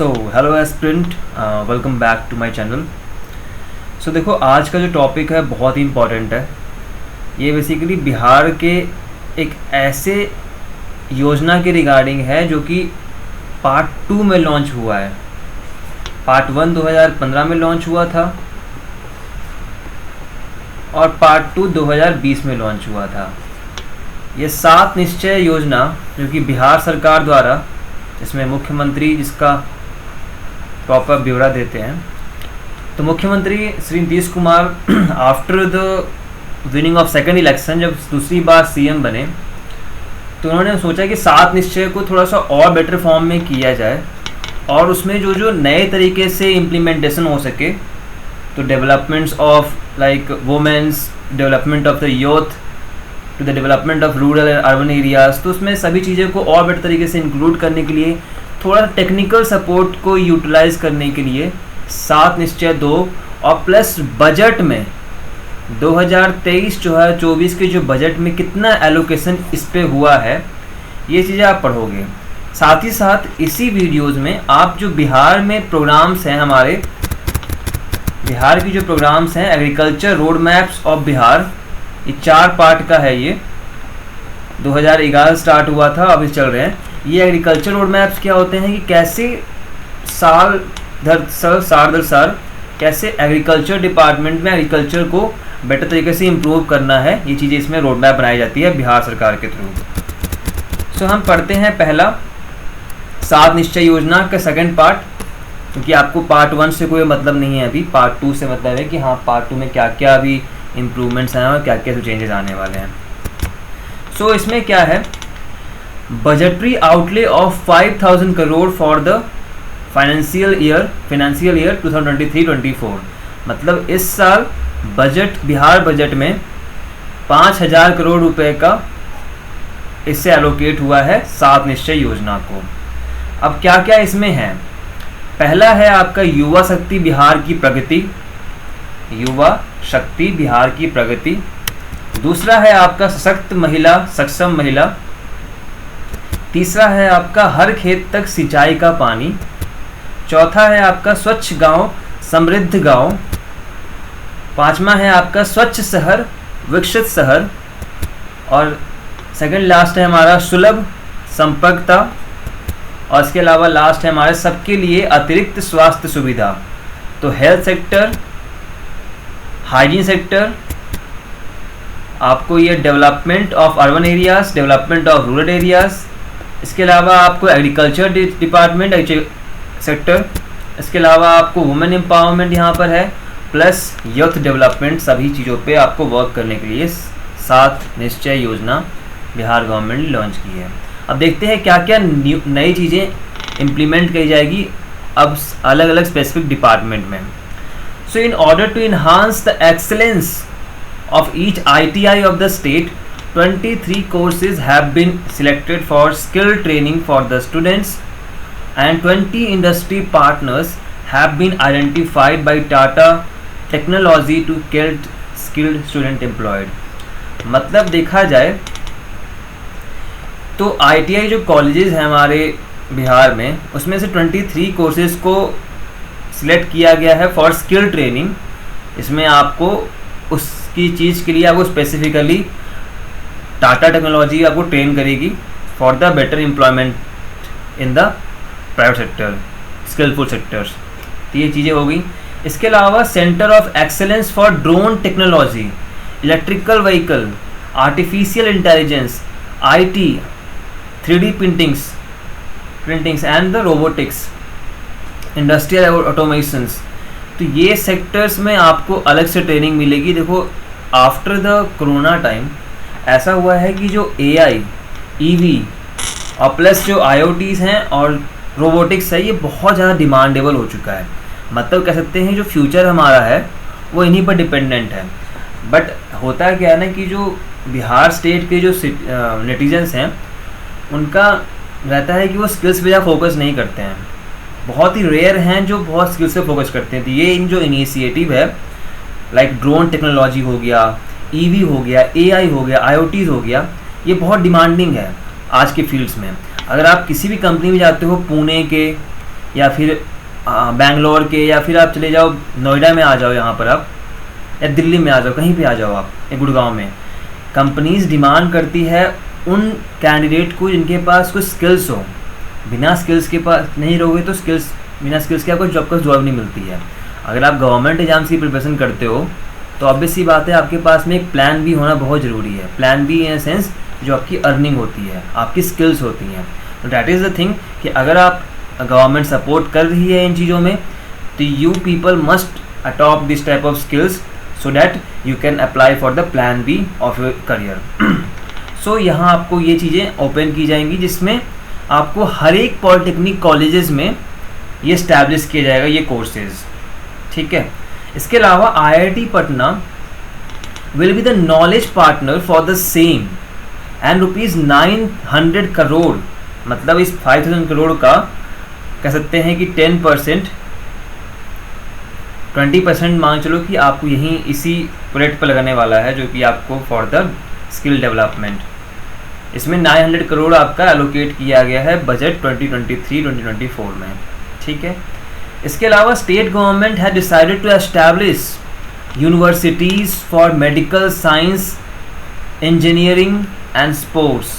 So hello aspirant, welcome back to my channel. So देखो, आज का जो टॉपिक है बहुत ही इम्पॉर्टेंट है। ये बेसिकली बिहार के एक ऐसे योजना के रिगार्डिंग है जो कि पार्ट 2 में लॉन्च हुआ है। पार्ट 1 2015 में लॉन्च हुआ था और पार्ट 2 2020 में लॉन्च हुआ था। ये 7 निश्चय योजना जो कि बिहार सरकार द्वारा, इसमें मुख्यमंत्री जिसका प्रॉपर ब्यौरा देते हैं, तो मुख्यमंत्री Shri Nitish Kumar after the winning of second election, जब दूसरी बार सीएम बने, तो उन्होंने सोचा कि 7 निश्चय को थोड़ा सा और बेटर फॉर्म में किया जाए और उसमें जो जो नए तरीके से इम्प्लीमेंटेशन हो सके, तो developments of like womens, development of the youth, to the development of rural and urban areas, तो उसमें सभी चीज़ों को और बेटर तरीके से इंक्लूड करने के लिए, थोड़ा टेक्निकल सपोर्ट को यूटिलाइज करने के लिए 7 निश्चय 2 और प्लस बजट में 2023 जो है 24 के जो बजट में कितना एलोकेशन इस पे हुआ है, ये चीज़ें आप पढ़ोगे। साथ ही साथ इसी वीडियोज़ में आप जो बिहार में प्रोग्राम्स हैं, हमारे बिहार की जो प्रोग्राम्स हैं, agriculture road maps of Bihar, ये 4 पार्ट का है। ये 2011 स्टार्ट हुआ था, अभी चल रहे हैं। ये एग्रीकल्चर रोड मैप्स क्या होते हैं कि कैसे साल दर साल कैसे एग्रीकल्चर डिपार्टमेंट में एग्रीकल्चर को बेटर तरीके से इम्प्रूव करना है, ये चीज़ें इसमें रोड मैप बनाई जाती है बिहार सरकार के थ्रू। सो हम पढ़ते हैं पहला 7 निश्चय योजना का सेकंड पार्ट, क्योंकि आपको पार्ट 1 से कोई मतलब नहीं है, अभी पार्ट 2 से मतलब है कि हाँ पार्ट 2 में क्या क्या अभी इम्प्रूवमेंट्स हैं और क्या क्या चेंजेस आने वाले हैं। सो इसमें क्या है, budgetary outlay of 5000 crore for the financial year 2023-24, मतलब इस साल बजट, बिहार बजट में 5000 करोड़ रुपए का इससे एलोकेट हुआ है 7 निश्चय योजना को। अब क्या क्या इसमें है, पहला है आपका युवा शक्ति बिहार की प्रगति, युवा शक्ति बिहार की प्रगति। दूसरा है आपका सशक्त महिला, सक्षम महिला। तीसरा है आपका हर खेत तक सिंचाई का पानी। चौथा है आपका स्वच्छ गांव, समृद्ध गांव। पांचवा है आपका स्वच्छ शहर, विकसित शहर। और सेकंड लास्ट है हमारा सुलभ संपर्कता। और इसके अलावा लास्ट है हमारे सबके लिए अतिरिक्त स्वास्थ्य सुविधा, तो हेल्थ सेक्टर, हाइजीन सेक्टर, आपको ये development of urban areas, development of rural areas, इसके अलावा आपको एग्रीकल्चर डिपार्टमेंट सेक्टर, इसके अलावा आपको वुमेन एम्पावरमेंट यहाँ पर है, प्लस यूथ डेवलपमेंट। सभी चीज़ों पे आपको वर्क करने के लिए 7 निश्चय योजना बिहार गवर्नमेंट ने लॉन्च की है। अब देखते हैं क्या क्या नई चीज़ें इम्प्लीमेंट की जाएगी अब अलग अलग स्पेसिफिक डिपार्टमेंट में। So in order to enhance the excellence of each ITI of the state, 23 courses have been selected for skill training for the students and 20 industry partners have been identified by Tata Technology to get skilled student employed। मतलब देखा जाए तो ITI जो colleges हैं हमारे बिहार में, उसमें से 23 कोर्सेज को सिलेक्ट किया गया है फॉर स्किल ट्रेनिंग। इसमें आपको उसकी चीज़ के लिए आपको स्पेसिफिकली टाटा टेक्नोलॉजी आपको ट्रेन करेगी for the better employment in the private sector, skilful sectors. तो ये चीज़ें हो गई। इसके अलावा centre of excellence for drone technology, electrical vehicle, artificial intelligence, IT, 3D printings and the robotics, industrial automations. तो ये सेक्टर्स में आपको अलग से ट्रेनिंग मिलेगी। देखो, आफ्टर द कोरोना टाइम ऐसा हुआ है कि जो AI, EV और प्लस जो IoTs हैं और रोबोटिक्स है, ये बहुत ज़्यादा डिमांडेबल हो चुका है। मतलब कह सकते हैं जो फ्यूचर हमारा है वो इन्हीं पर डिपेंडेंट है। बट होता क्या है ना कि जो बिहार स्टेट के जो नेटिजन्स हैं, उनका रहता है कि वो स्किल्स पे ज़्यादा फोकस नहीं करते हैं। बहुत ही रेयर हैं जो बहुत स्किल्स पे फोकस करते हैं। तो ये इन जो इनिशिएटिव है, लाइक ड्रोन टेक्नोलॉजी हो गया, EV हो गया, AI हो गया, IoTs हो गया, ये बहुत डिमांडिंग है आज के फील्ड्स में। अगर आप किसी भी कंपनी में जाते हो, पुणे के या फिर बैंगलोर के, या फिर आप चले जाओ नोएडा में आ जाओ, यहाँ पर आप, या दिल्ली में आ जाओ, कहीं पे आ जाओ आप, या गुड़गांव में, कंपनीज डिमांड करती है उन कैंडिडेट को जिनके पास कुछ स्किल्स हो। बिना स्किल्स के पास नहीं रहोगे तो बिना स्किल्स के आपको जॉब नहीं मिलती है। अगर आप गवर्नमेंट एग्जाम्स की प्रिपरेशन करते हो तो ऑब्वियस सी बात है आपके पास में एक प्लान बी होना बहुत ज़रूरी है। प्लान बी इन सेंस जो आपकी अर्निंग होती है, आपकी स्किल्स होती हैं। तो डैट इज़ द थिंग कि अगर आप गवर्नमेंट सपोर्ट कर रही है इन चीज़ों में तो you people must adopt this type of skills so that you can apply for the plan B of your career. So यहाँ आपको ये चीज़ें ओपन की जाएंगी जिसमें आपको हर एक पॉलिटेक्निक कॉलेजेस में ये इस्टेब्लिश किया जाएगा ये कोर्सेज, ठीक है। इसके अलावा IIT Patna will be the knowledge partner for the same and ₹900 crore, मतलब इस 5000 करोड़ का कह सकते हैं कि 10%, 20% मान चलो कि आपको यहीं इसी प्रोजेक्ट पर लगाने वाला है, जो कि आपको फॉर द स्किल डेवलपमेंट। इसमें 900 करोड़ आपका एलोकेट किया गया है बजट 2023-2024 में, ठीक है। इसके अलावा स्टेट गवर्नमेंट है decided to establish universities for medical science, engineering and sports.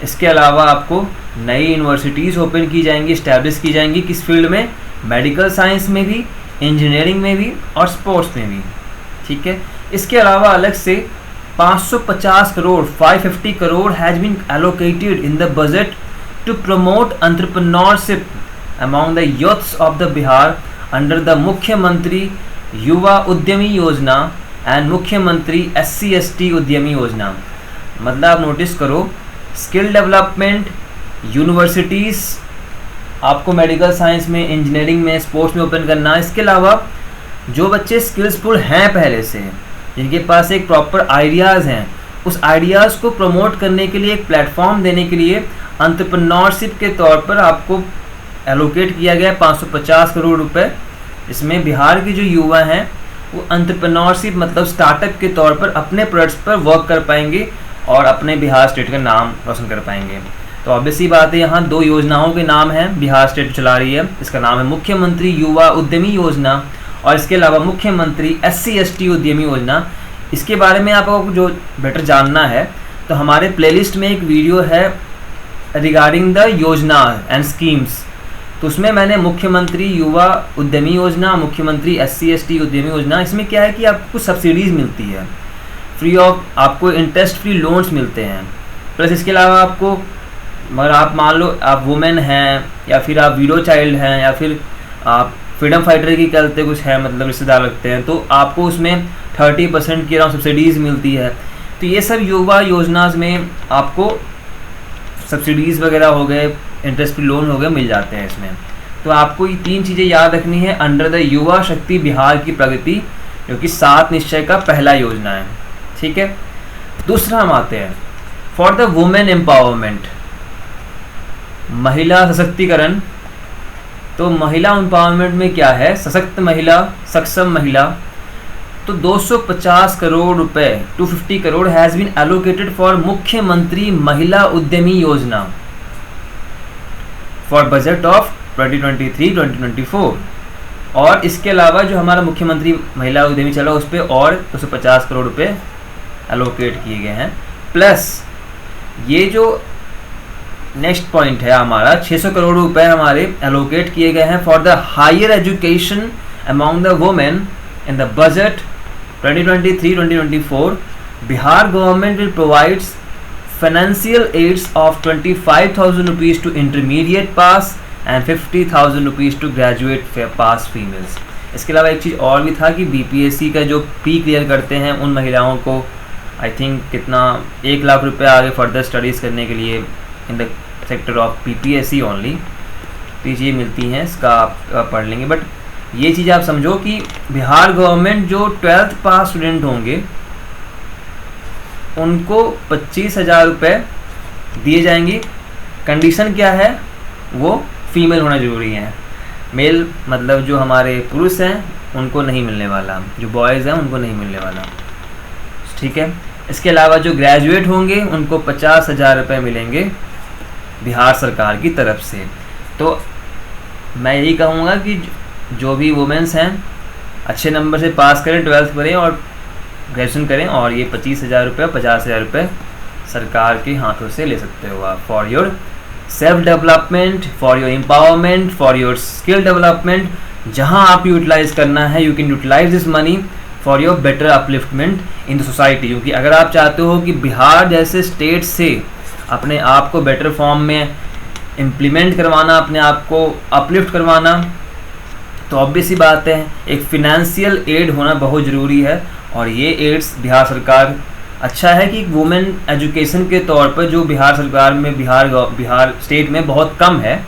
इसके अलावा आपको नई यूनिवर्सिटीज़ ओपन की जाएंगी, इस्टेब्लिश की जाएंगी, किस फील्ड में, मेडिकल साइंस में भी, इंजीनियरिंग में भी और स्पोर्ट्स में भी, ठीक है। इसके अलावा अलग से 550 crore 550 crore has been allocated in the budget to promote entrepreneurship among the youths of the Bihar under the Mukhyamantri Yuva उद्यमी योजना एंड मुख्यमंत्री SC/ST उद्यमी योजना। मतलब आप नोटिस करो, स्किल डेवलपमेंट, यूनिवर्सिटीज़ आपको मेडिकल साइंस में, इंजीनियरिंग में, स्पोर्ट्स में ओपन करना है। इसके अलावा जो बच्चे स्किल्सफुल हैं पहले से, जिनके पास एक प्रॉपर आइडियाज़ हैं, उस आइडियाज़ को प्रमोट करने के लिए, एक प्लेटफॉर्म देने के लिए एंटरप्रेन्योरशिप के तौर पर आपको एलोकेट किया गया 550 करोड़ रुपए। इसमें बिहार के जो युवा हैं वो एंटरप्रेन्योरशिप मतलब स्टार्टअप के तौर पर अपने प्रोडक्ट्स पर वर्क कर पाएंगे और अपने बिहार स्टेट का नाम रोशन कर पाएंगे। तो ऑब्वियसली बात है, यहाँ दो योजनाओं के नाम हैं बिहार स्टेट चला रही है। इसका नाम है मुख्यमंत्री युवा उद्यमी योजना और इसके अलावा मुख्यमंत्री SC/ST उद्यमी योजना। इसके बारे में आपको जो बेटर जानना है तो हमारे प्लेलिस्ट में एक वीडियो है रिगार्डिंग द योजना एंड स्कीम्स, तो उसमें मैंने मुख्यमंत्री युवा उद्यमी योजना, मुख्यमंत्री SC/ST उद्यमी योजना, इसमें क्या है कि आपको सब्सिडीज़ मिलती है, फ्री ऑफ, आपको इंटरेस्ट फ्री लोन्स मिलते हैं। प्लस इसके अलावा आपको, मगर आप मान लो आप वुमेन हैं या फिर आप विडो चाइल्ड हैं या फिर आप फ्रीडम फाइटर की कहते कुछ है, मतलब रिश्तेदार लगते हैं, तो आपको उसमें 30% की अराउंड सब्सिडीज़ मिलती है। तो ये सब युवा योजनाज में आपको सब्सिडीज़ वगैरह हो गए, इंटरेस्ट फ्री लोन हो गए, मिल जाते हैं इसमें। तो आपको ये 3 चीज़ें याद रखनी है अंडर द युवा शक्ति बिहार की प्रगति, जो कि 7 निश्चय का पहला योजना है, ठीक है। दूसरा हम आते हैं फॉर द वुमेन एम्पावरमेंट, महिला सशक्तिकरण। तो महिला एम्पावरमेंट में क्या है, सशक्त महिला, सक्षम महिला। तो 250 करोड़ रुपए 250 crore has been allocated for Mukhyamantri Mahila उद्यमी योजना फॉर बजट ऑफ 2023-2024। और इसके अलावा जो हमारा मुख्यमंत्री महिला उद्यमी चला उस पर और 250 करोड़ रुपए एलोकेट किए गए हैं। प्लस ये जो नेक्स्ट पॉइंट है हमारा, 600 करोड़ रुपए हमारे एलोकेट किए गए हैं for the higher education among the women in the budget 2023-2024। Bihar government will provides financial aids of 25,000 rupees to intermediate pass and 50,000 rupees to graduate pass females। इसके अलावा एक चीज़ और भी था कि BPSC का जो प्री क्लियर करते हैं उन महिलाओं को आई थिंक कितना 1 लाख रुपए आगे फर्दर स्टडीज़ करने के लिए in the sector of BPSC only, तो ये चीज़ें मिलती हैं, इसका आप पढ़ लेंगे। बट ये चीज़ आप समझो कि बिहार गवर्नमेंट जो 12th पास स्टूडेंट होंगे उनको 25,000 रुपये दिए जाएंगे। कंडीशन क्या है, वो फीमेल होना ज़रूरी है, मेल मतलब जो हमारे पुरुष हैं उनको नहीं मिलने वाला, जो बॉयज़ हैं उनको नहीं मिलने वाला, ठीक है। इसके अलावा जो ग्रेजुएट होंगे उनको 50,000 रुपये मिलेंगे बिहार सरकार की तरफ से। तो मैं यही कहूँगा कि जो भी वुमेंस हैं अच्छे नंबर से पास करें, 12th करें और ग्रेजुएशन करें, और ये 25,000 रुपये 50,000 रुपये सरकार के हाथों से ले सकते हो आप, for your self development, for your empowerment, for your skill development. जहाँ आप यूटिलाइज करना है, you can utilize this money for your better upliftment in the society. क्योंकि अगर आप चाहते हो कि बिहार जैसे स्टेट से अपने आप को बेटर फॉर्म में इम्प्लीमेंट करवाना, अपने आप को अपलिफ्ट करवाना, तो ऑब्वियस ही बात है एक फिनेंशियल एड होना बहुत ज़रूरी है। और ये एड्स बिहार सरकार, अच्छा है कि वुमेन एजुकेशन के तौर पर जो बिहार सरकार में बिहार स्टेट में बहुत कम है,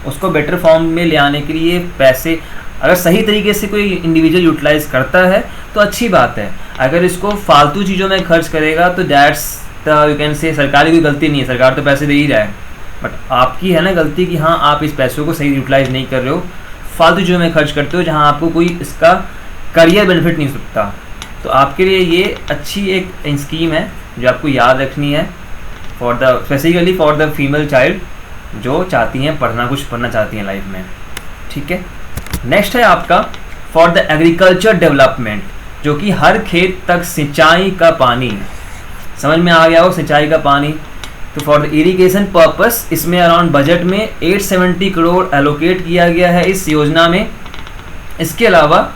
उसको बेटर फॉर्म में ले आने के लिए पैसे अगर सही तरीके से कोई इंडिविजुअल यूटिलाइज करता है तो अच्छी बात है। अगर इसको फालतू चीज़ों में खर्च करेगा तो दैट्स द, यू कैन से, सरकार की कोई गलती नहीं है, सरकार तो पैसे दे ही रहा है, बट आपकी है ना गलती कि हाँ आप इस पैसों को सही यूटिलाइज नहीं कर रहे हो, फालतू चीज़ों में खर्च करते हो जहाँ आपको कोई इसका करियर बेनिफिट नहीं सकता। तो आपके लिए ये अच्छी एक स्कीम है जो आपको याद रखनी है, for the specifically for the female child जो चाहती हैं पढ़ना, कुछ पढ़ना चाहती हैं लाइफ में। ठीक है, नेक्स्ट है आपका फॉर द एग्रीकल्चर डेवलपमेंट, जो कि हर खेत तक सिंचाई का पानी, समझ में आ गया हो सिंचाई का पानी। तो फॉर द इरिगेशन पर्पस इसमें अराउंड बजट में 870 करोड़ एलोकेट किया गया है इस योजना में। इसके अलावा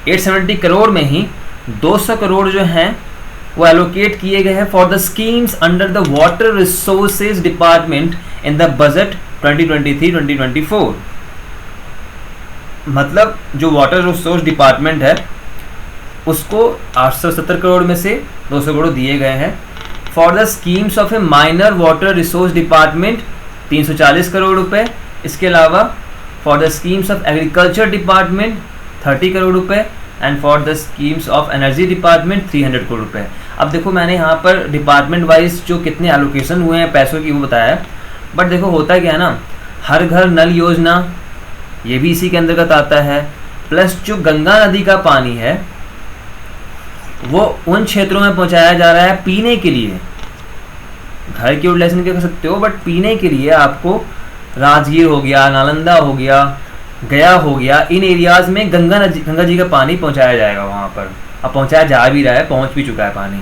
870 करोड़ में ही 200 करोड़ जो हैं वो एलोकेट किए गए हैं for the schemes under the water resources department in the budget 2023-2024। मतलब जो वाटर रिसोर्स डिपार्टमेंट है उसको 870 करोड़ में से 200 करोड़ दिए गए हैं। For the schemes of a minor water resource department 340 crore रुपए। इसके अलावा for the schemes of agriculture department 30 crore रुपए and for the schemes of energy department 300 crore रुपए। अब देखो मैंने यहाँ पर डिपार्टमेंट वाइज जो कितने एलोकेशन हुए हैं पैसों की वो बताया, बट देखो होता क्या है ना, हर घर नल योजना ये भी इसी के अंतर्गत आता है, प्लस जो गंगा नदी का पानी है वो उन क्षेत्रों में पहुंचाया जा रहा है पीने के लिए। घर की यूटिलाइजेशन कर सकते हो, बट पीने के लिए आपको राजगीर हो गया, नालंदा हो गया, गया हो गया, इन एरियाज में गंगा जी का पानी पहुंचाया जाएगा वहाँ पर। अब पहुंचाया जा भी रहा है, पहुंच भी चुका है पानी।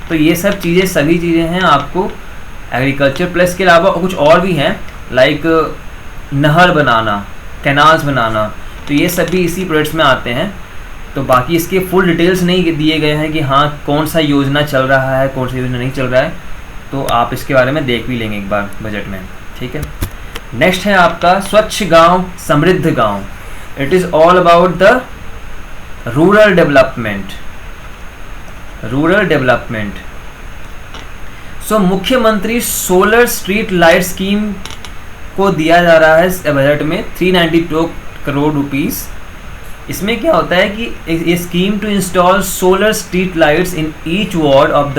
तो ये सब चीज़ें, सभी चीज़ें हैं आपको एग्रीकल्चर प्लस के अलावा कुछ और भी हैं, लाइक नहर बनाना, कैनाल्स बनाना, तो ये सभी इसी प्रोजेक्ट्स में आते हैं। तो बाकी इसके फुल डिटेल्स नहीं दिए गए हैं कि हाँ कौन सा योजना चल रहा है, कौन सा योजना नहीं चल रहा है, तो आप इसके बारे में देख भी लेंगे एक बार बजट में। ठीक है, नेक्स्ट है आपका स्वच्छ गांव समृद्ध गांव। It is all about the rural development. Rural development so मुख्यमंत्री सोलर स्ट्रीट लाइट स्कीम को दिया जा रहा है इस बजट में 392 करोड़ रुपीस। इसमें क्या होता है कि ये scheme to install solar street lights in each ward of the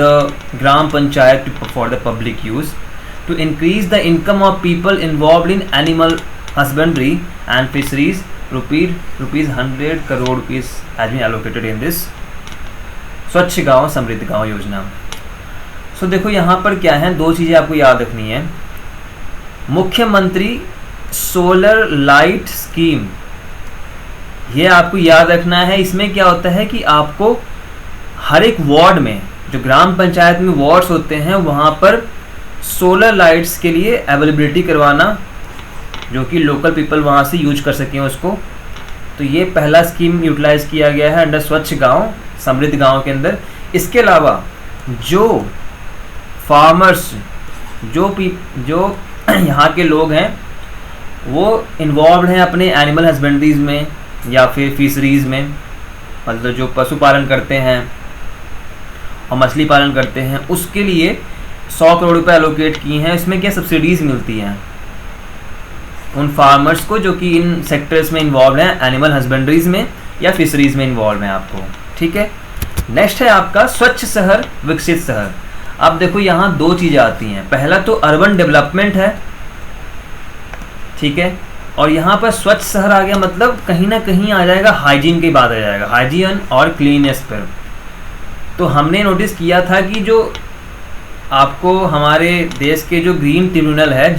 gram panchayat for the public use to increase the income of people involve in animal husbandry and fisheries. Rupees 100 crore rupees has been allocated in this Swachh Gaon समृद्ध गांव योजना। सो देखो यहाँ पर क्या है, दो चीज़ें आपको याद रखनी है। मुख्यमंत्री सोलर लाइट स्कीम, ये आपको याद रखना है। इसमें क्या होता है कि आपको हर एक वार्ड में, जो ग्राम पंचायत में वार्ड्स होते हैं, वहाँ पर सोलर लाइट्स के लिए अवेलेबिलिटी करवाना, जो कि लोकल पीपल वहाँ से यूज कर सकें उसको। तो ये पहला स्कीम यूटिलाइज किया गया है अंडर स्वच्छ गांव समृद्ध गांव के अंदर। इसके अलावा जो फार्मर्स, जो यहाँ के लोग हैं वो इन्वॉल्व हैं अपने एनिमल हस्बेंड्रीज में या फिर फिशरीज़ में, मतलब जो पशुपालन करते हैं और मछली पालन करते हैं, उसके लिए 100 करोड़ रुपए एलोकेट किए हैं। इसमें क्या सब्सिडीज़ मिलती हैं उन फार्मर्स को जो कि इन सेक्टर्स में इन्वॉल्व हैं, एनिमल हस्बेंड्रीज में या फिशरीज़ में इन्वॉल्व हैं आपको। ठीक है, नेक्स्ट है आपका स्वच्छ शहर विकसित शहर। अब देखो यहाँ दो चीज़ें आती हैं, पहला तो अर्बन डेवलपमेंट है, ठीक है, और यहाँ पर स्वच्छ शहर आ गया, मतलब कहीं ना कहीं आ जाएगा हाइजीन की बात आ जाएगा, हाइजीन और क्लीननेस पर। तो हमने नोटिस किया था कि जो आपको हमारे देश के जो ग्रीन ट्रिब्यूनल है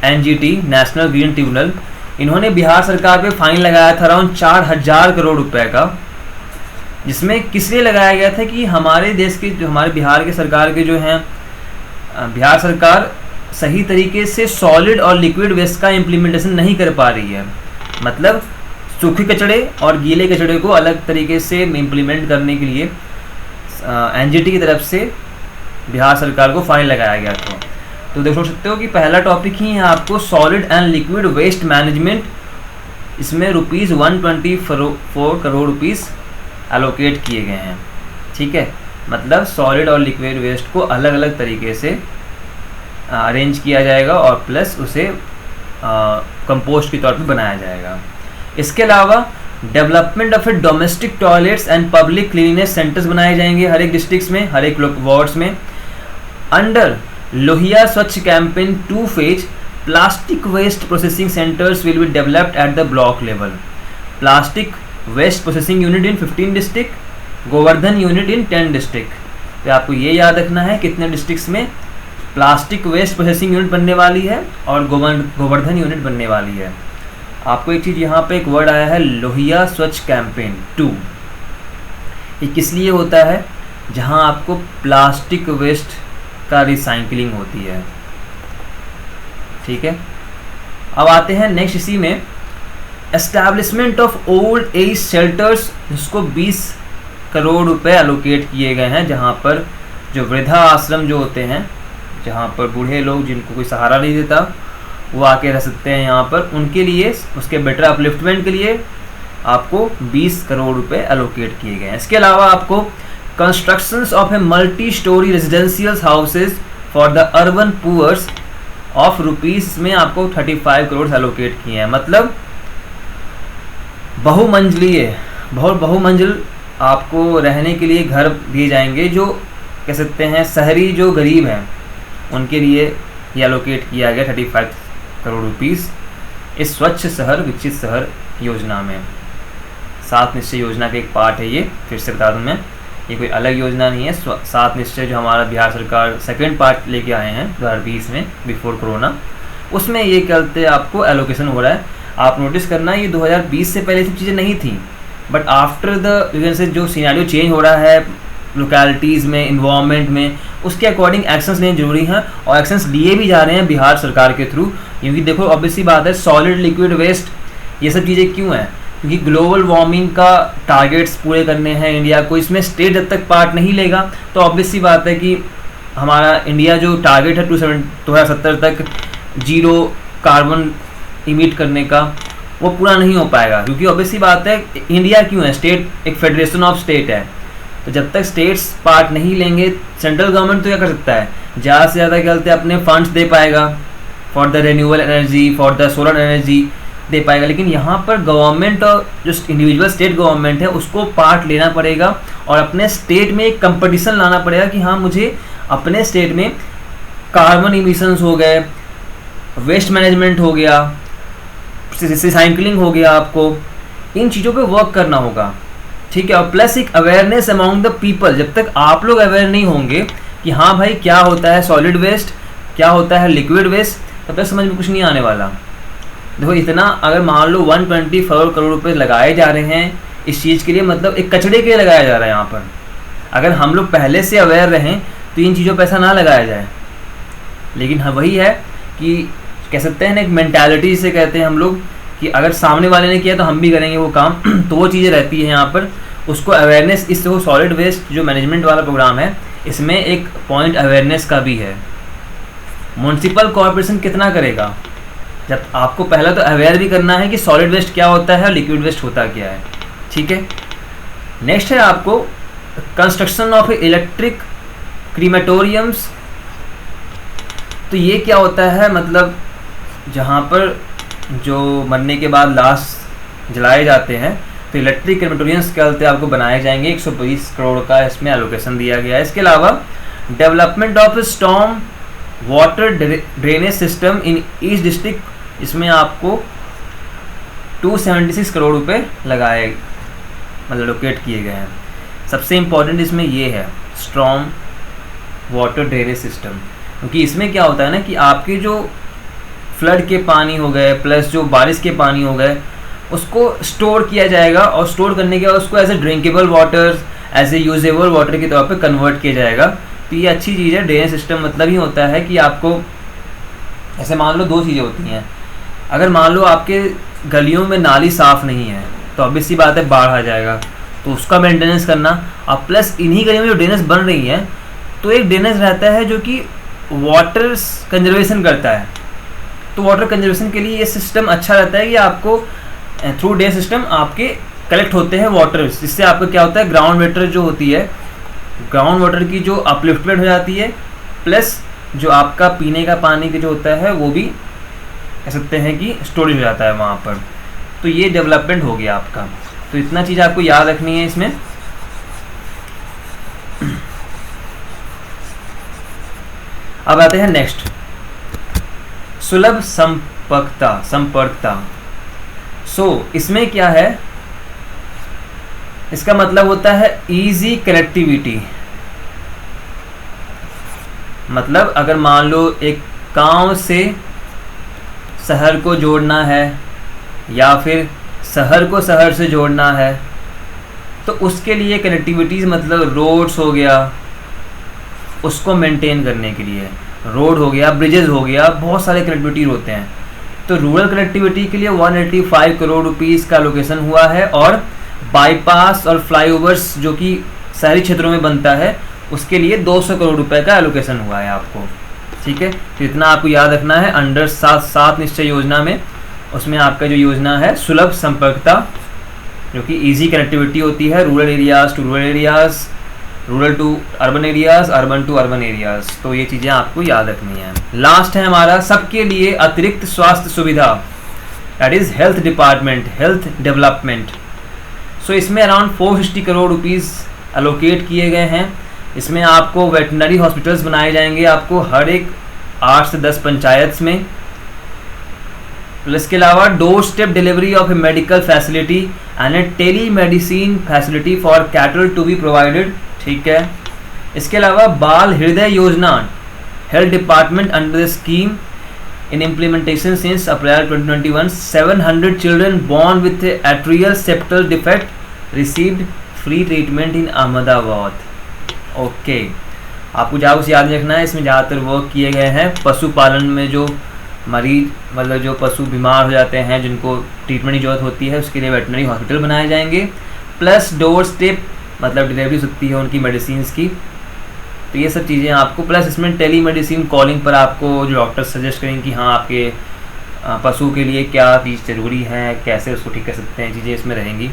एनजीटी, नेशनल ग्रीन ट्रिब्यूनल, इन्होंने बिहार सरकार पे फाइन लगाया था अराउंड 4,000 करोड़ रुपए का, जिसमें किस लिए लगाया गया था कि हमारे देश के जो हमारे बिहार के सरकार के जो हैं, बिहार सरकार सही तरीके से सॉलिड और लिक्विड वेस्ट का इम्प्लीमेंटेशन नहीं कर पा रही है। मतलब सूखे कचड़े और गीले कचड़े को अलग तरीके से इम्प्लीमेंट करने के लिए एनजीटी की तरफ से बिहार सरकार को फाइन लगाया गया था। तो देख सकते हो कि पहला टॉपिक ही है आपको solid and liquid waste management, इसमें ₹124 करोड़ रुपीस एलोकेट किए गए हैं। ठीक है, मतलब सॉलिड और लिक्विड वेस्ट को अलग अलग तरीके से अरेंज किया जाएगा और प्लस उसे कंपोस्ट के तौर पे बनाया जाएगा। इसके अलावा development of A domestic toilets and public cleanliness centres बनाए जाएंगे हर एक डिस्ट्रिक्ट्स में, हर एक वार्ड्स में। Under Lohiya Swachh campaign 2 phase plastic waste processing centers will be developed at the block level. Plastic waste processing unit in 15 district, Govardhan unit in 10 district. तो आपको ये याद रखना है कितने डिस्ट्रिक्ट्स में प्लास्टिक वेस्ट प्रोसेसिंग यूनिट बनने वाली है और गोवर्धन यूनिट बनने वाली है। आपको एक चीज़ यहाँ पे एक वर्ड आया है लोहिया स्वच्छ कैंपेन 2। ये किस लिए होता है? जहाँ आपको प्लास्टिक वेस्ट का रिसाइकलिंग होती है। ठीक है, अब आते हैं नेक्स्ट इसी में establishment of old age shelters, जिसको 20 करोड़ रुपए एलोकेट किए गए हैं, जहाँ पर जो वृद्धा आश्रम जो होते हैं, जहाँ पर बूढ़े लोग जिनको कोई सहारा नहीं देता वो आके रह सकते हैं यहाँ पर, उनके लिए उसके बेटर अपलिफ्टमेंट के लिए आपको 20 करोड़ रुपए एलोकेट किए गए हैं। इसके अलावा आपको constructions of a multi storey residential houses for the urban poors of rupees में आपको 35 करोड़ एलोकेट किए हैं। मतलब बहुमंजिल आपको रहने के लिए घर दिए जाएंगे, जो कह सकते हैं शहरी जो गरीब हैं उनके लिए ये एलोकेट किया गया 35 करोड़ रुपीस इस स्वच्छ शहर विकसित शहर योजना में। 7 निश्चय योजना का एक पार्ट है ये, फिर से बता दूं मैं, ये कोई अलग योजना नहीं है। 7 निश्चय जो हमारा बिहार सरकार सेकेंड पार्ट लेके आए हैं 2020 में, बिफोर कोरोना, उसमें ये कहते आपको एलोकेशन हो रहा है। आप नोटिस करना ये 2020 से पहले सब चीज़ें नहीं थी, बट आफ्टर द से जो सिनेरियो चेंज हो रहा है लोकेलिटीज़ में, इन्वायरमेंट में, उसके अकॉर्डिंग एक्शंस लेने जरूरी हैं और एक्शंस लिए भी जा रहे हैं बिहार सरकार के थ्रू। क्योंकि देखो ऑब्वियसली बात है, सॉलिड लिक्विड वेस्ट ये सब चीज़ें क्यों हैं? क्योंकि ग्लोबल वार्मिंग का टारगेट्स पूरे करने हैं इंडिया को, इसमें स्टेट जब तक पार्ट नहीं लेगा तो ऑब्वियसली बात है कि हमारा इंडिया जो टारगेट है 2070 तक 0 कार्बन इमिट करने का, वो पूरा नहीं हो पाएगा। क्योंकि ऑब्वियसली बात है इंडिया क्यों है, स्टेट एक फेडरेशन ऑफ स्टेट है, तो जब तक स्टेट्स पार्ट नहीं लेंगे सेंट्रल गवर्नमेंट तो क्या कर सकता है, ज़्यादा से ज़्यादा क्या कहते हैं अपने फंड्स दे पाएगा for the renewable energy, for the solar energy दे पाएगा। लेकिन यहाँ पर गवर्नमेंट और जो इंडिविजुअल स्टेट गवर्नमेंट है उसको पार्ट लेना पड़ेगा और अपने स्टेट में एक कंपटीशन लाना पड़ेगा कि हाँ मुझे अपने स्टेट में कार्बन इमिशंस हो गए, वेस्ट मैनेजमेंट हो गया, रिसाइकलिंग हो गया, आपको इन चीज़ों पे वर्क करना होगा। ठीक है, और प्लस एक अवेयरनेस अमॉन्ग द पीपल। जब तक आप लोग अवेयर नहीं होंगे कि हाँ भाई क्या होता है सॉलिड वेस्ट, क्या होता है लिक्विड वेस्ट, तब तक समझ में कुछ नहीं आने वाला। देखो इतना अगर मान लो 124 करोड़ रुपए लगाए जा रहे हैं इस चीज़ के लिए, मतलब एक कचड़े के लिए लगाया जा रहा है यहाँ पर। अगर हम लोग पहले से अवेयर रहें तो इन चीज़ों पर पैसा ना लगाया जाए। लेकिन हाँ वही है कि कह सकते हैं ना एक मेंटालिटी जिसे कहते हैं हम लोग, कि अगर सामने वाले ने किया तो हम भी करेंगे वो काम तो वो चीज़ें रहती है यहाँ पर। उसको अवेयरनेस, इससे वो सॉलिड वेस्ट जो मैनेजमेंट वाला प्रोग्राम है इसमें एक पॉइंट अवेयरनेस का भी है। म्युनिसिपल कॉर्पोरेशन कितना करेगा, जब आपको पहला तो अवेयर भी करना है कि सॉलिड वेस्ट क्या होता है और लिक्विड वेस्ट होता क्या है। ठीक है, नेक्स्ट है आपको कंस्ट्रक्शन ऑफ इलेक्ट्रिक क्रीमेटोरियम्स। तो ये क्या होता है, मतलब जहाँ पर जो मरने के बाद लाश जलाए जाते हैं तो इलेक्ट्रिक क्रीमेटोरियम्स क्या होते हैं आपको बनाए जाएंगे। 120 करोड़ का इसमें एलोकेशन दिया गया है। इसके अलावा development of storm water drainage system in east district, इसमें आपको 276 करोड़ रुपए लगाए, मतलब लोकेट किए गए हैं। सबसे इम्पॉर्टेंट इसमें ये है स्टॉर्म वाटर ड्रेनेज सिस्टम, क्योंकि इसमें क्या होता है ना कि आपके जो फ्लड के पानी हो गए प्लस जो बारिश के पानी हो गए उसको स्टोर किया जाएगा, और स्टोर करने के बाद उसको as a drinkable water, as a usable water के तौर पे कन्वर्ट किया जाएगा। तो ये अच्छी चीज़ है। ड्रेनेज सिस्टम मतलब ही होता है कि आपको, ऐसे मान लो दो चीज़ें होती हैं, अगर मान लो आपके गलियों में नाली साफ़ नहीं है तो ऑब्वियस सी बात है बाढ़ आ जाएगा, तो उसका मेंटेनेंस करना। और प्लस इन्हीं गलियों में जो ड्रेनेज बन रही हैं तो एक ड्रेनेज रहता है जो कि वाटर कंजर्वेशन करता है, तो वाटर कंजर्वेशन के लिए ये सिस्टम अच्छा रहता है कि आपको थ्रू ड्रेनेज सिस्टम आपके कलेक्ट होते हैं वाटर, जिससे आपको क्या होता है ग्राउंड वाटर जो होती है, ग्राउंड वाटर की जो अपलिफ्टमेंट हो जाती है, प्लस जो आपका पीने का पानी का जो होता है वो भी कह सकते हैं कि स्टोरेज हो जाता है वहाँ पर। तो ये डेवलपमेंट हो गया आपका। तो इतना चीज़ आपको याद रखनी है इसमें। अब आते हैं नेक्स्ट, सुलभ संपर्कता। इसमें क्या है, इसका मतलब होता है इजी कनेक्टिविटी। मतलब अगर मान लो एक गांव से शहर को जोड़ना है या फिर शहर को शहर से जोड़ना है, तो उसके लिए कनेक्टिविटीज़ मतलब रोड्स हो गया, उसको मेंटेन करने के लिए रोड हो गया, ब्रिजेस हो गया, बहुत सारे कनेक्टिविटी होते हैं। तो रूरल कनेक्टिविटी के लिए 185 करोड़ रुपीस का एलोकेशन हुआ है, और बाईपास और फ्लाईओवर्स जो कि शहरी क्षेत्रों में बनता है उसके लिए 200 करोड़ रुपए का एलोकेशन हुआ है आपको। ठीक है, तो इतना आपको याद रखना है अंडर 7 निश्चय योजना में। उसमें आपका जो योजना है सुलभ संपर्कता, जो कि इजी कनेक्टिविटी होती है rural areas to rural areas, rural to urban areas, urban to urban areas. तो ये चीज़ें आपको याद रखनी है। लास्ट है हमारा सबके लिए अतिरिक्त स्वास्थ्य सुविधा, that is health department, health development. इसमें अराउंड 460 करोड़ रुपीज़ एलोकेट किए गए हैं। इसमें आपको वेटनरी हॉस्पिटल्स बनाए जाएंगे आपको हर एक 8 से 10 पंचायत में। इसके अलावा door step delivery of a medical facility and a tele medicine facility for cattle to be provided. ठीक है, इसके अलावा Bal Hriday Yojana, health department under the scheme in implementation since April 2021, 700 children born with atrial septal defect received free treatment in Ahmedabad. Okay, आपको जहाँ कुछ याद रखना है, इसमें ज़्यादातर वर्क किए गए हैं पशुपालन में। जो मरीज मतलब जो पशु बीमार हो जाते हैं, जिनको ट्रीटमेंट की जरूरत होती है, उसके लिए वेटनरी हॉस्पिटल बनाए जाएंगे। प्लस डोर स्टेप मतलब डिलीवरी सकती है उनकी मेडिसिन की। तो ये सब चीज़ें आपको, प्लस इसमें टेली मेडिसिन कॉलिंग पर आपको जो डॉक्टर सजेस्ट करेंगे कि हाँ आपके पशु के लिए क्या चीज़ ज़रूरी है, कैसे उसको ठीक कर सकते हैं, चीज़ें इसमें रहेंगी।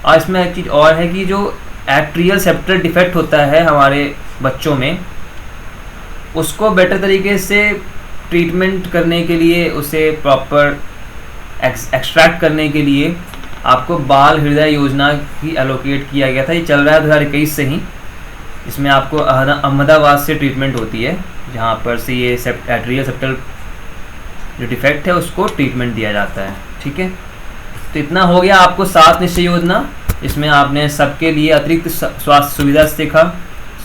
और इसमें एक चीज़ और है कि जो एट्रियल सेप्टल डिफेक्ट होता है हमारे बच्चों में, उसको बेटर तरीके से ट्रीटमेंट करने के लिए, उसे प्रॉपर एक्सट्रैक्ट करने के लिए आपको बाल हृदय योजना की एलोकेट किया गया था। ये चल रहा है 2021 से ही। इसमें आपको अहमदाबाद से ट्रीटमेंट होती है, जहाँ पर से ये एट्रियल सेप्टल जो डिफेक्ट है उसको ट्रीटमेंट दिया जाता है। ठीक है, तो इतना हो गया आपको 7 निश्चय योजना। इसमें आपने सबके लिए अतिरिक्त स्वास्थ्य सुविधा देखा,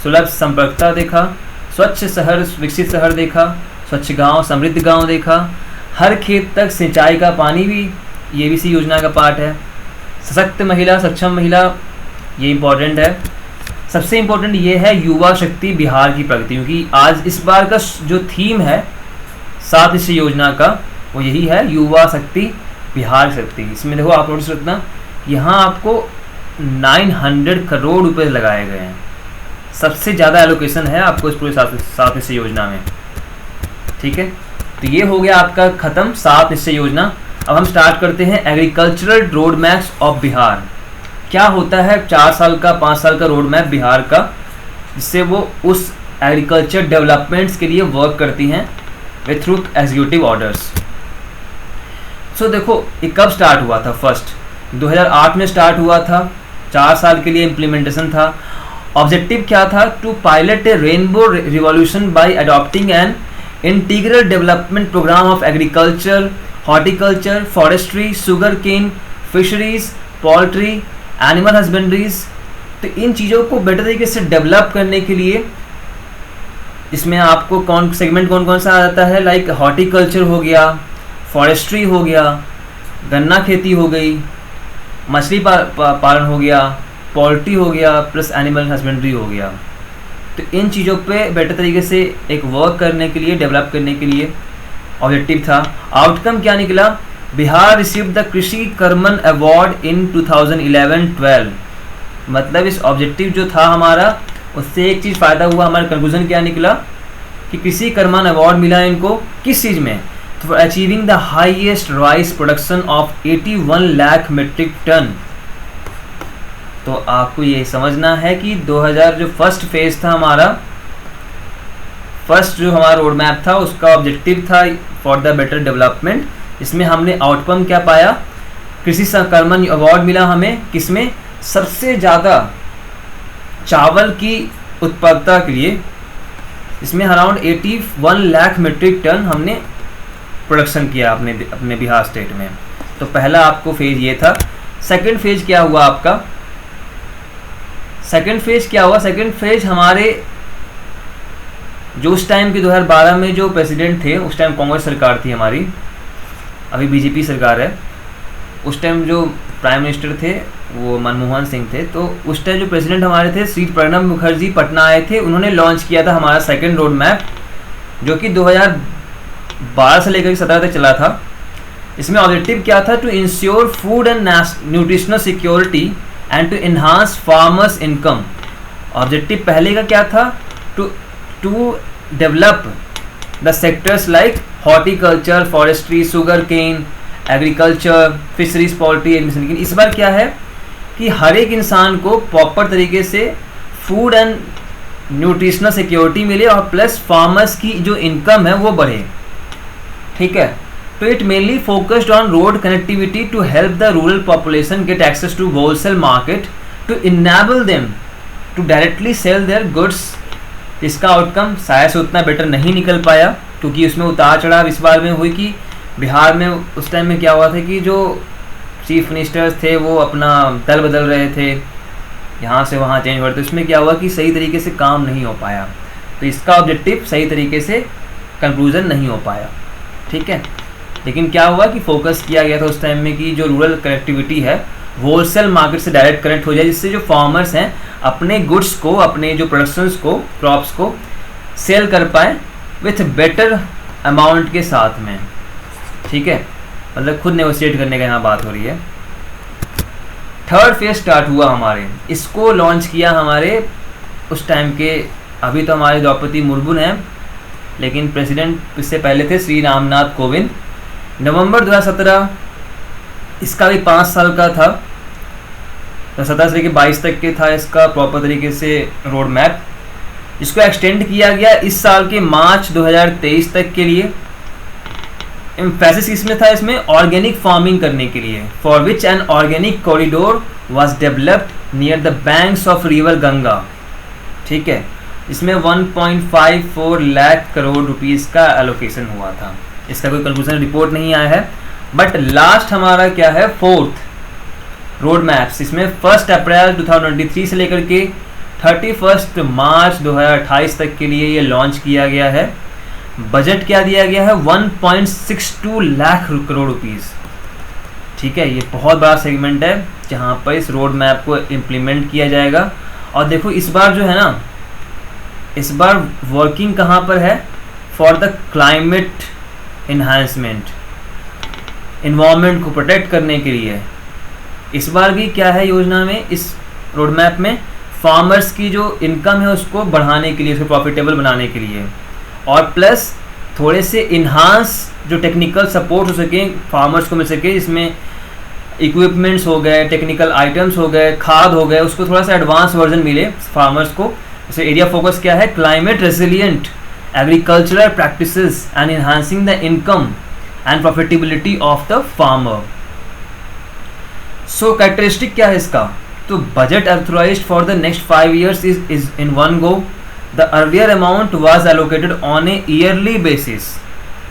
सुलभ संपर्कता देखा, स्वच्छ शहर विकसित शहर देखा, स्वच्छ गांव समृद्ध गांव देखा, हर खेत तक सिंचाई का पानी भी ये भी इसी योजना का पार्ट है। सशक्त महिला, सक्षम महिला, ये इम्पोर्टेंट है। सबसे इम्पोर्टेंट ये है युवा शक्ति बिहार की प्रगति, क्योंकि आज इस बार का जो थीम है 7 निश्चय योजना का वो यही है, युवा शक्ति बिहार शक्ति। इसमें देखो आप नोटिस रखना, यहाँ आपको 900 करोड़ रुपए लगाए गए हैं। सबसे ज़्यादा एलोकेशन है आपको इस पूरे 7 निश्चय योजना में। ठीक है, तो ये हो गया आपका ख़त्म 7 निश्चय योजना। अब हम स्टार्ट करते हैं agricultural road maps of Bihar. क्या होता है 4 साल का 5 साल का रोड मैप बिहार का, जिससे वो उस एग्रीकल्चर डेवलपमेंट्स के लिए वर्क करती हैं विथ थ्रू एग्जीक्यूटिव ऑर्डर्स। सो देखो ये कब स्टार्ट हुआ था, फर्स्ट 2008 में स्टार्ट हुआ था, 4 साल के लिए इम्प्लीमेंटेशन था। ऑब्जेक्टिव क्या था, to pilot a rainbow revolution by adopting an integral development programme of agriculture, horticulture, forestry, sugar cane, fisheries, poultry, animal husbandries. तो इन चीज़ों को बेटर तरीके से डेवलप करने के लिए इसमें आपको कौन कौन सा आ जाता है, लाइक हॉर्टिकल्चर हो गया, फॉरेस्ट्री हो गया, गन्ना खेती हो गई, मछली पालन हो गया, पोल्ट्री हो गया, प्लस एनिमल हस्बेंड्री हो गया। तो इन चीज़ों पे बेटर तरीके से एक वर्क करने के लिए, डेवलप करने के लिए ऑब्जेक्टिव था। आउटकम क्या निकला, बिहार रिसीव द कृषि कर्मन अवार्ड इन 2011-12। मतलब इस ऑब्जेक्टिव जो था हमारा, उससे एक चीज़ फ़ायदा हुआ, हमारा कंक्लूजन क्या निकला कि कृषि कर्मन अवार्ड मिला इनको, किस चीज़ में, तो for achieving the highest rice production of 81 lakh metric ton. तो आपको ये समझना है कि 2000 जो फर्स्ट फेज था हमारा, फर्स्ट जो हमारा रोड मैप था, उसका ऑब्जेक्टिव था फॉर द बेटर डेवलपमेंट। इसमें हमने आउटकम क्या पाया, कृषि कर्मन अवार्ड मिला हमें, किसमें, सबसे ज़्यादा चावल की उत्पादकता के लिए। इसमें अराउंड 81 लाख मेट्रिक टन हमने प्रोडक्शन किया अपने बिहार स्टेट में। तो पहला आपको फेज ये था। सेकंड फेज क्या हुआ आपका, सेकंड फेज हमारे जो उस टाइम के 2012 में जो प्रेसिडेंट थे, उस टाइम कांग्रेस सरकार थी हमारी, अभी बीजेपी सरकार है। उस टाइम जो प्राइम मिनिस्टर थे वो मनमोहन सिंह थे। तो उस टाइम जो प्रेसिडेंट हमारे थे श्री प्रणब मुखर्जी पटना आए थे, उन्होंने लॉन्च किया था हमारा सेकंड रोड मैप, जो कि 2012 से लेकर 2017 तक चला था। इसमें ऑब्जेक्टिव क्या था, to ensure food and nutritional security and to enhance farmers income. Objective पहले का क्या था, to develop the sectors like horticulture, forestry, sugar cane, agriculture, fisheries, poultry, admission. लेकिन इस बार क्या है कि हर एक इंसान को प्रॉपर तरीके से फूड एंड न्यूट्रिशनल सिक्योरिटी मिले और प्लस फार्मर्स की जो इनकम है वो बढ़े। ठीक है, तो it mainly focused on road connectivity to help the rural population get access to wholesale market to enable them to directly sell their goods. इसका आउटकम शायद से उतना बेटर नहीं निकल पाया, क्योंकि उसमें उतार चढ़ाव इस बार में हुई कि बिहार में उस टाइम में क्या हुआ था कि जो चीफ मिनिस्टर्स थे वो अपना दल बदल रहे थे, यहाँ से वहाँ चेंज हो रहे थे। उसमें क्या हुआ कि सही तरीके से काम नहीं हो पाया, तो इसका ऑब्जेक्टिव सही तरीके से कंक्लूजन नहीं हो पाया। ठीक है, लेकिन क्या हुआ कि फोकस किया गया था उस टाइम में कि जो रूरल कनेक्टिविटी है होलसेल मार्केट से डायरेक्ट कनेक्ट हो जाए, जिससे जो फार्मर्स हैं अपने गुड्स को, अपने जो प्रोडक्शंस को, क्रॉप्स को सेल कर पाए विथ बेटर अमाउंट के साथ में। ठीक है, मतलब खुद नेगोशिएट करने का यहाँ बात हो रही है। थर्ड फेज स्टार्ट हुआ हमारे, इसको लॉन्च किया हमारे उस टाइम के, अभी तो हमारे द्रौपदी मुर्मू हैं, लेकिन प्रेसिडेंट इससे पहले थे श्री रामनाथ कोविंद। नवंबर 2017, इसका भी 5 साल का था, 2017 से लेकर 22 तक के था इसका प्रॉपर तरीके से रोड मैप। इसको एक्सटेंड किया गया इस साल के मार्च 2023 तक के लिए। एम्फेसिस इसमें था, इसमें ऑर्गेनिक फार्मिंग करने के लिए, for which an organic corridor was developed near the banks of river Ganga. ठीक है, इसमें 1.54 लाख करोड़ रुपीस का एलोकेशन हुआ था। इसका कोई कंक्लूजन रिपोर्ट नहीं आया है, बट लास्ट हमारा क्या है, फोर्थ रोड मैप्स। इसमें 1 अप्रैल 2023 से लेकर के 31 मार्च 2028 तक के लिए ये लॉन्च किया गया है। बजट क्या दिया गया है, 1.62 लाख करोड़ रुपीस। ठीक है, ये बहुत बड़ा सेगमेंट है जहाँ पर इस रोड मैप को इम्प्लीमेंट किया जाएगा। और देखो इस बार जो है ना, इस बार वर्किंग कहाँ पर है, for the climate enhancement, environment को प्रोटेक्ट करने के लिए। इस बार भी क्या है योजना में, इस रोड मैप में फार्मर्स की जो इनकम है उसको बढ़ाने के लिए, उसको प्रॉफिटेबल बनाने के लिए, और प्लस थोड़े से इन्हांस जो टेक्निकल सपोर्ट हो सके फार्मर्स को मिल सके, जिसमें इक्विपमेंट्स हो गए, टेक्निकल आइटम्स हो गए, खाद हो गए, उसको थोड़ा सा एडवांस वर्जन मिले फार्मर्स को। जैसे एरिया फोकस क्या है, climate resilient agricultural practices and enhancing the income and profitability of the farmer. So characteristic क्या है इसका, तो budget authorised for the next 5 years is in one go. The earlier amount was allocated on a yearly basis.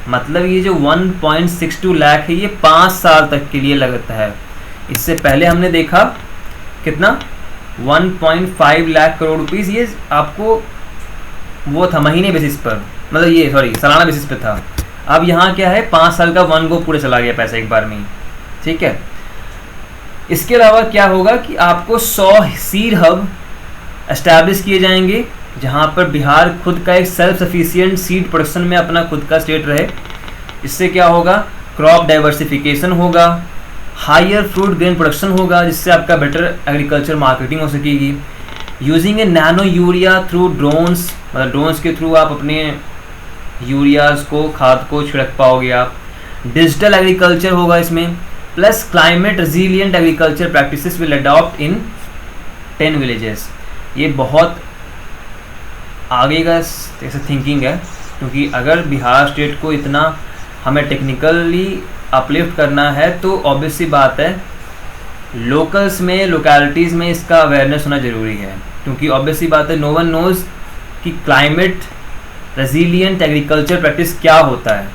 मतलब ये जो 1.62 लाख है ये 5 साल तक के लिए लगता है। इससे पहले हमने देखा कितना, 1.5 लाख करोड़ रुपीस ये आपको वो था महीने बेसिस पर, मतलब ये सॉरी सालाना बेसिस पे था। अब यहाँ क्या है 5 साल का वन गो पूरे चला गया पैसा एक बार में ही, ठीक है। इसके अलावा क्या होगा कि आपको 100 सीड हब एस्टैब्लिश किए जाएंगे, जहाँ पर बिहार खुद का एक सेल्फ सफिशिएंट सीड प्रोडक्शन में अपना खुद का स्टेट रहे। इससे क्या होगा, क्रॉप डाइवर्सिफिकेशन होगा, हायर फ्रूट ग्रेन प्रोडक्शन होगा, जिससे आपका बेटर एग्रीकल्चर मार्केटिंग हो सकेगी। यूजिंग ए नैनो यूरिया थ्रू ड्रोन्स, मतलब ड्रोन्स के थ्रू आप अपने यूरियाज को, खाद को छिड़क पाओगे आप। डिजिटल एग्रीकल्चर होगा इसमें, plus climate resilient agriculture practices will adopt in 10 villages. ये बहुत आगे का ऐसा थिंकिंग है, क्योंकि अगर बिहार स्टेट को इतना हमें टेक्निकली अपलिफ्ट करना है तो ऑब्वियस सी बात है लोकल्स में, लोकेलिटीज़ में इसका अवेयरनेस होना ज़रूरी है। क्योंकि ऑब्वियस सी बात है नो वन नोज़ कि क्लाइमेट रेजिलिएंट एग्रीकल्चर प्रैक्टिस क्या होता है।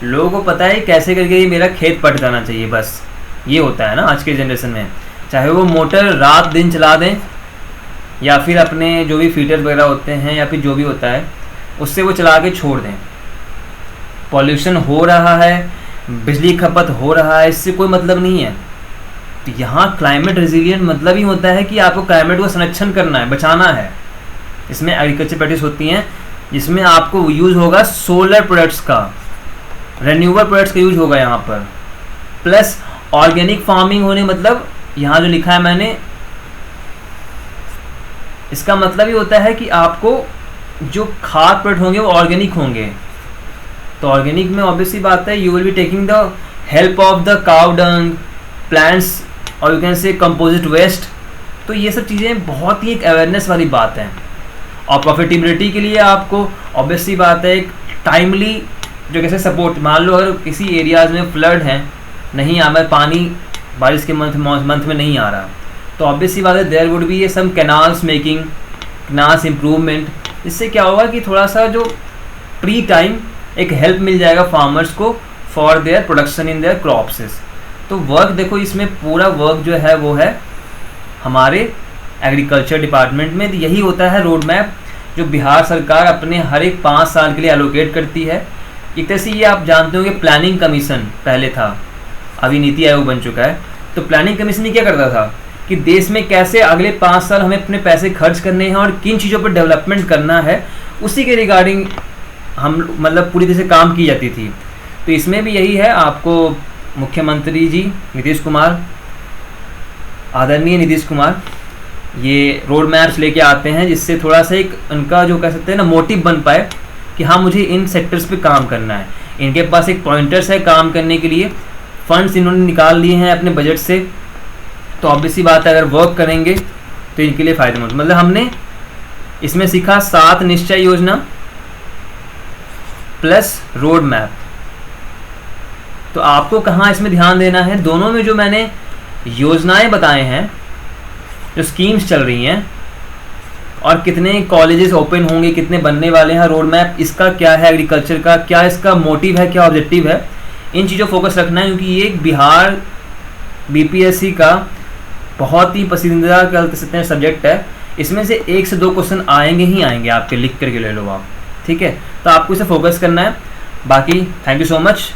लोगों को पता है कैसे करके ये मेरा खेत पट जाना चाहिए, बस ये होता है ना आज के जनरेशन में। चाहे वो मोटर रात दिन चला दें या फिर अपने जो भी फीडर वगैरह होते हैं या फिर जो भी होता है उससे वो चला के छोड़ दें। पॉल्यूशन हो रहा है, बिजली खपत हो रहा है, इससे कोई मतलब नहीं है। तो यहाँ क्लाइमेट रेजिलिएंट मतलब ही होता है कि आपको क्लाइमेट को संरक्षण करना है, बचाना है। इसमें एग्रीकल्चर प्रैक्टिस होती हैं जिसमें आपको यूज़ होगा सोलर प्रोडक्ट्स का, रेन्यूएबल प्रोडक्ट्स का यूज होगा यहाँ पर, प्लस ऑर्गेनिक फार्मिंग होने, मतलब यहाँ जो लिखा है मैंने, इसका मतलब ये होता है कि आपको जो खाद प्रोडक्ट होंगे वो ऑर्गेनिक होंगे। तो ऑर्गेनिक में ऑब्वियसली बात है you will be taking the help of the cow dung, plants, और you can say composite waste. तो ये सब चीज़ें बहुत ही एक अवेयरनेस वाली बात है। और प्रॉफिटेबिलिटी के लिए आपको ऑब्वियसली बात है एक टाइमली जो कैसे सपोर्ट, मान लो अगर किसी एरियाज़ में फ्लड है, नहीं आ रहा पानी, बारिश के मंथ में नहीं आ रहा, तो ऑब्वियसली बात है देयर वुड बी ये सम कैनाल्स मेकिंग, कैनाल्स इम्प्रूवमेंट। इससे क्या होगा कि थोड़ा सा जो प्री टाइम एक हेल्प मिल जाएगा फार्मर्स को for their production in their crops. तो वर्क देखो इसमें पूरा वर्क जो है वो है हमारे एग्रीकल्चर डिपार्टमेंट में। यही होता है रोड मैप जो बिहार सरकार अपने हर एक 5 साल के लिए एलोकेट करती है। एक तरह से ये आप जानते हो कि प्लानिंग कमीशन पहले था, अभी नीति आयोग बन चुका है। तो प्लानिंग कमीशन क्या करता था कि देश में कैसे अगले 5 साल हमें अपने पैसे खर्च करने हैं और किन चीज़ों पर डेवलपमेंट करना है, उसी के रिगार्डिंग हम मतलब पूरी तरह से काम की जाती थी। तो इसमें भी यही है, आपको मुख्यमंत्री जी नीतीश कुमार, आदरणीय नीतीश कुमार, ये रोड मैप्स लेके आते हैं जिससे थोड़ा सा एक उनका जो कह सकते हैं ना मोटिव बन पाए कि हाँ मुझे इन सेक्टर्स पे काम करना है। इनके पास एक पॉइंटर्स है काम करने के लिए, फंड्स इन्होंने निकाल लिए हैं अपने बजट से। तो ऑब्वियसली बात है अगर वर्क करेंगे तो इनके लिए फ़ायदेमंद। मतलब हमने इसमें सीखा 7 निश्चय योजना प्लस रोड मैप। तो आपको कहाँ इसमें ध्यान देना है, दोनों में जो मैंने योजनाएं बताए हैं, जो स्कीम्स चल रही हैं और कितने कॉलेजेस ओपन होंगे, कितने बनने वाले हैं, रोड मैप इसका क्या है, एग्रीकल्चर का क्या इसका मोटिव है, क्या ऑब्जेक्टिव है, इन चीज़ों फोकस रखना है। क्योंकि ये बिहार बीपीएससी का बहुत ही पसंदीदा कह सकते हैं सब्जेक्ट है। इसमें से 1 से 2 क्वेश्चन आएंगे ही आएंगे, आपके लिख करके ले लो आप, ठीक है। तो आपको इसे फोकस करना है। बाकी थैंक यू सो मच।